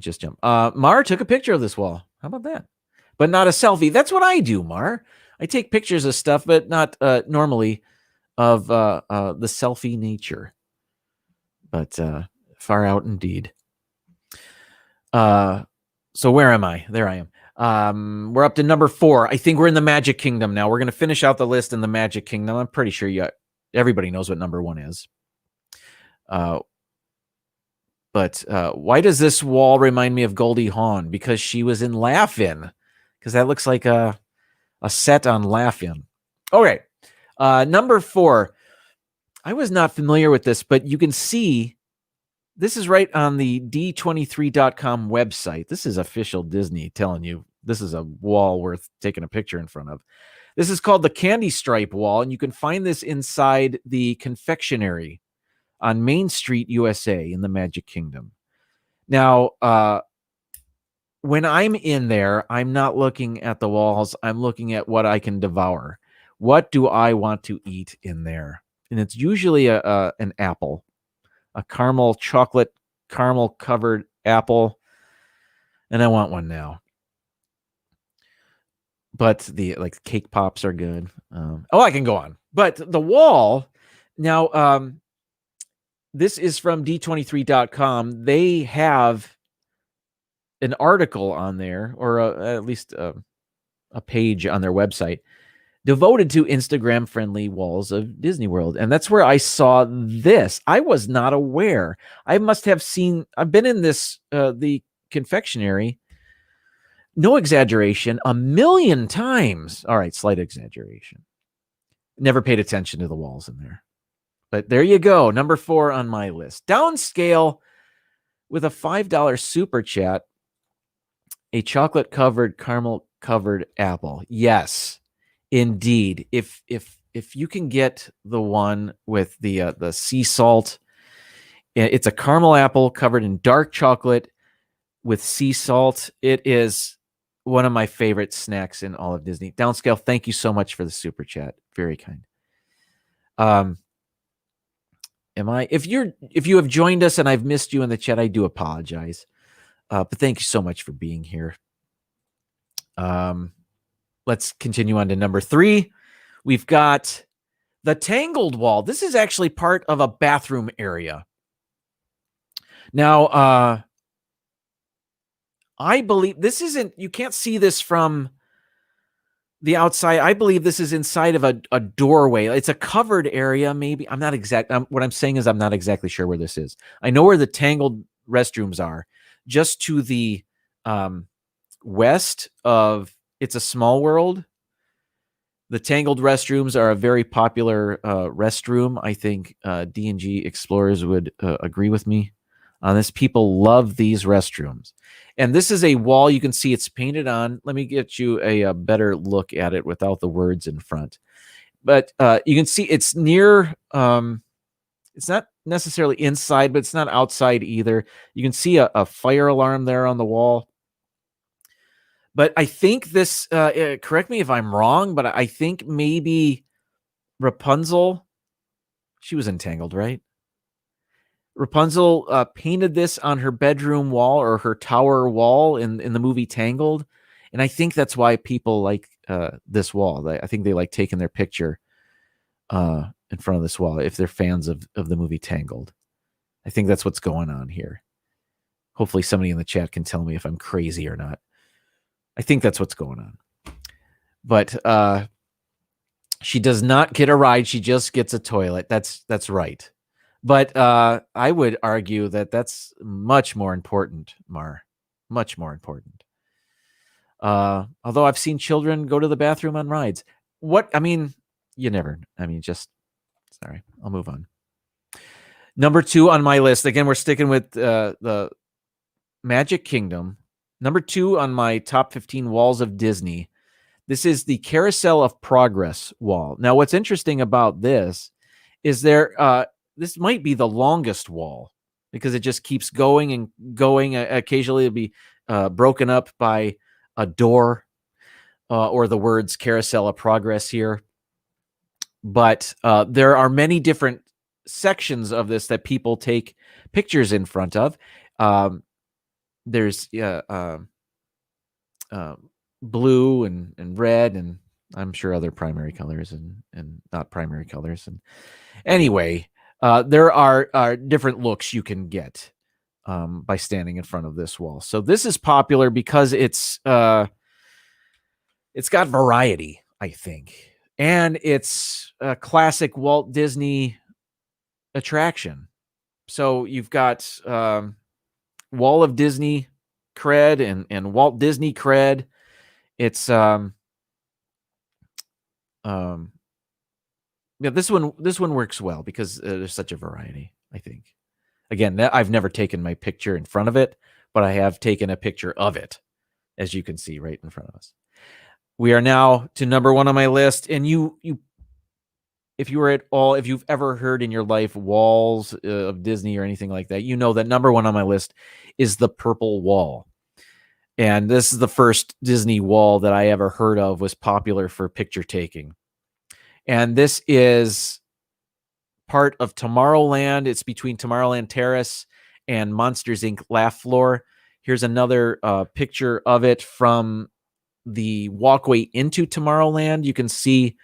just jump. Mar took a picture of this wall. How about that? But not a selfie. That's what I do, Mar. I take pictures of stuff, but not normally of the selfie nature. But far out indeed. So where am I? There I am. We're up to number 4. I think we're in the Magic Kingdom now. We're going to finish out the list in the Magic Kingdom. I'm pretty sure everybody knows what number 1 is. But why does this wall remind me of Goldie Hawn? Because she was in Laugh-In. Because that looks like a set on Laugh-In. Okay. Number 4. I was not familiar with this, but you can see this is right on the D23.com website. This is official Disney telling you this is a wall worth taking a picture in front of. This is called the Candy Stripe Wall, and you can find this inside the confectionery on Main Street, USA, in the Magic Kingdom. Now, when I'm in there, I'm not looking at the walls. I'm looking at what I can devour. What do I want to eat in there? And it's usually an apple, a chocolate caramel covered apple. And I want one now. But the cake pops are good. I can go on. But the wall, now, this is from D23.com. They have an article on there, or at least a page on their website devoted to Instagram-friendly walls of Disney World. And that's where I saw this. I was not aware. I must have seen, I've been in this, the confectionery, no exaggeration, 1,000,000 times. All right, slight exaggeration. Never paid attention to the walls in there. But there you go. Number 4 on my list. Downscale with a $5 super chat. A chocolate-covered, caramel-covered apple. Yes. Indeed, if you can get the one with the sea salt, it's a caramel apple covered in dark chocolate with sea salt. It is one of my favorite snacks in all of Disney. Downscale, thank you so much for the super chat. Very kind. If you have joined us and I've missed you in the chat, I do apologize. But thank you so much for being here. let's continue on to number 3. We've got the Tangled Wall. This is actually part of a bathroom area. Now, I believe this isn't, you can't see this from the outside. I believe this is inside of a doorway. It's a covered area, maybe. I'm not exact. What I'm saying is I'm not exactly sure where this is. I know where the Tangled restrooms are, just to the west of It's a Small World. The Tangled restrooms are a very popular restroom. I think D&G explorers would agree with me on this. People love these restrooms. And this is a wall. You can see it's painted on. Let me get you a better look at it without the words in front. But you can see it's near, it's not necessarily inside, but it's not outside either. You can see a fire alarm there on the wall. But I think this, correct me if I'm wrong, but I think maybe Rapunzel, she was entangled, right? Rapunzel painted this on her bedroom wall or her tower wall in the movie Tangled. And I think that's why people like this wall. I think they like taking their picture in front of this wall if they're fans of the movie Tangled. I think that's what's going on here. Hopefully somebody in the chat can tell me if I'm crazy or not. I think that's what's going on. But she does not get a ride. She just gets a toilet. That's right. But I would argue that that's much more important, Mar. Much more important. Although I've seen children go to the bathroom on rides. Sorry, I'll move on. Number 2 on my list. Again, we're sticking with the Magic Kingdom. Number 2 on my top 15 walls of Disney. This is the Carousel of Progress wall. Now, what's interesting about this is this might be the longest wall because it just keeps going and going. Occasionally it'll be broken up by a door or the words Carousel of Progress here. But there are many different sections of this that people take pictures in front of. There's blue and red, and I'm sure other primary colors and not primary colors. And anyway, there are different looks you can get by standing in front of this wall. So this is popular because it's got variety, I think, and it's a classic Walt Disney attraction. So you've got Wall of Disney cred and Walt Disney cred. It's this one works well because there's such a variety, I think. Again, I've never taken my picture in front of it, but I have taken a picture of it, as you can see right in front of us. We are now to number 1 on my list, and if you've ever heard in your life walls of Disney or anything like that, you know that number 1 on my list is the Purple Wall. And this is the first Disney wall that I ever heard of was popular for picture taking. And this is part of Tomorrowland. It's between Tomorrowland Terrace and Monsters, Inc. Laugh Floor. Here's another picture of it from the walkway into Tomorrowland. You can see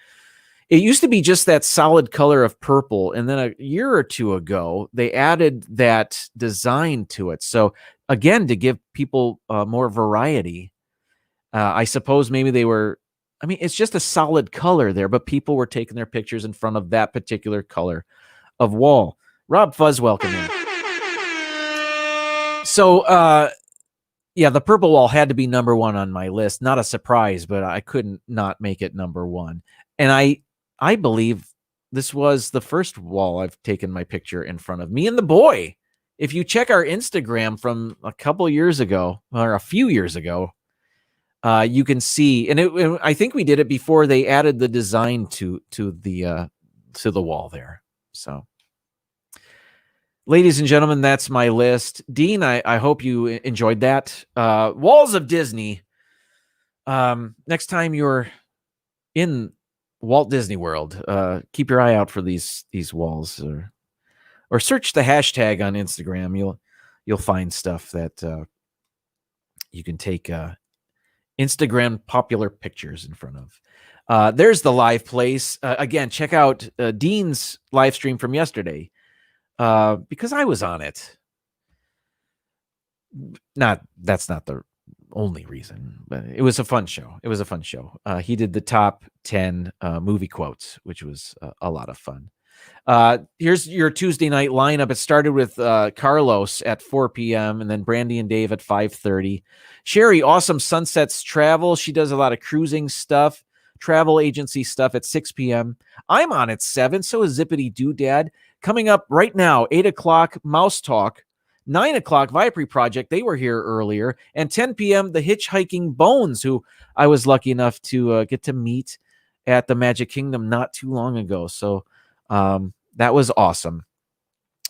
it used to be just that solid color of purple. And then a year or two ago, they added that design to it. So again, to give people more variety, I suppose maybe it's just a solid color there, but people were taking their pictures in front of that particular color of wall. Rob Fuzz, welcome in. So, the Purple Wall had to be number 1 on my list. Not a surprise, but I couldn't not make it number 1. And I believe this was the first wall I've taken my picture in front of. Me and the boy. If you check our Instagram from a couple years ago, or a few years ago, you can see, and I think we did it before they added the design to the wall there. So, ladies and gentlemen, that's my list. Dean, I hope you enjoyed that. Walls of Disney. Next time you're in Walt Disney World, keep your eye out for these walls, or search the hashtag on Instagram. You'll find stuff that you can take Instagram popular pictures in front of. There's the live place. Again, check out Dean's live stream from yesterday because I was on it. That's not the only reason, but it was a fun show. He did the top 10 movie quotes, which was a lot of fun. Here's your Tuesday night lineup. It started with Carlos at 4 p.m. and then Brandy and Dave at 5:30. Sherry, Awesome Sunsets Travel. She does a lot of cruising stuff, travel agency stuff at 6 p.m. I'm on at 7. So is Zippity Doodad. Coming up right now, 8 o'clock, Mouse Talk. 9 o'clock, Vipery Project. They were here earlier. And 10 p.m., the Hitchhiking Bones, who I was lucky enough to get to meet at the Magic Kingdom not too long ago. So that was awesome.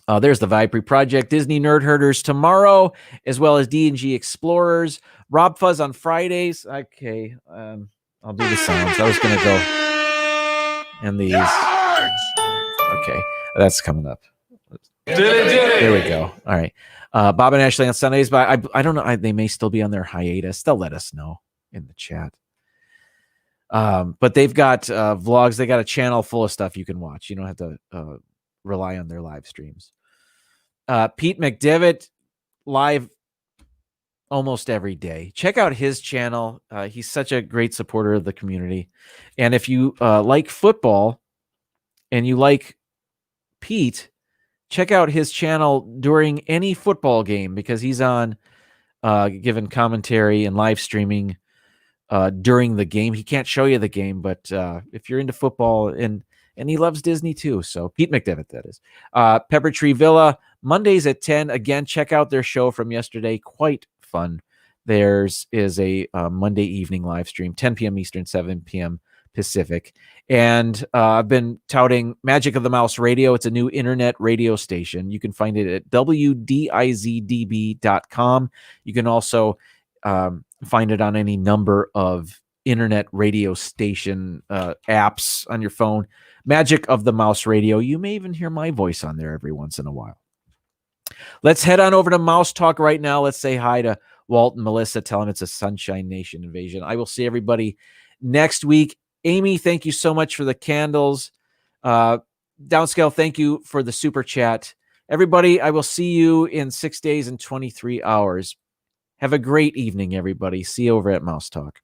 There's the Vipery Project, Disney Nerd Herders tomorrow, as well as D&G Explorers, Rob Fuzz on Fridays. Okay, I'll do the sounds. I was going to go and these. Okay, that's coming up. There we go. All right. Bob and Ashley on Sundays, but I don't know. They may still be on their hiatus. They'll let us know in the chat. But they've got vlogs. They got a channel full of stuff you can watch. You don't have to rely on their live streams. Pete McDevitt live almost every day. Check out his channel. He's such a great supporter of the community. And if you like football and you like Pete, check out his channel during any football game because he's on giving commentary and live streaming during the game. He can't show you the game, but if you're into football and he loves Disney too. So Pete McDevitt, that is. Pepper Tree Villa, Mondays at 10. Again, check out their show from yesterday. Quite fun. Theirs is a Monday evening live stream, 10 p.m. Eastern, 7 p.m. Pacific. And I've been touting Magic of the Mouse Radio. It's a new internet radio station. You can find it at wdizdb.com. You can also find it on any number of internet radio station apps on your phone. Magic of the Mouse Radio. You may even hear my voice on there every once in a while. Let's head on over to Mouse Talk right now. Let's say hi to Walt and Melissa. Tell them it's a Sunshine Nation invasion. I will see everybody next week. Amy, thank you so much for the candles. Downscale, thank you for the super chat. Everybody, I will see you in 6 days and 23 hours. Have a great evening, everybody. See you over at Mouse Talk.